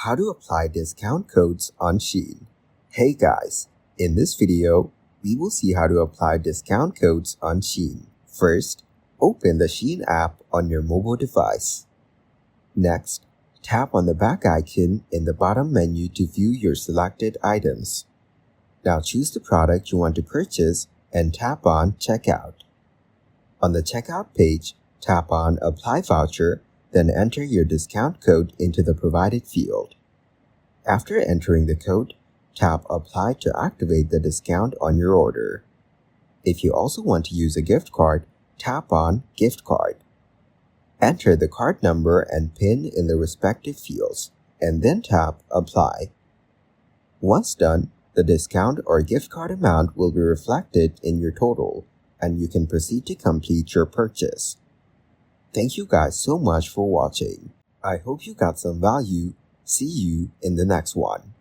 How to apply discount codes on SHEIN. Hey guys, in this video, we will see how to apply discount codes on SHEIN. First, open the SHEIN app on your mobile device. Next, tap on the back icon in the bottom menu to view your selected items. Now choose the product you want to purchase and tap on Checkout. On the checkout page, tap on Apply Voucher, then enter your discount code into the provided field. After entering the code, tap Apply to activate the discount on your order. If you also want to use a gift card, tap on Gift Card. Enter the card number and PIN in the respective fields, and then tap Apply. Once done, the discount or gift card amount will be reflected in your total, and you can proceed to complete your purchase. Thank you guys so much for watching. I hope you got some value. See you in the next one.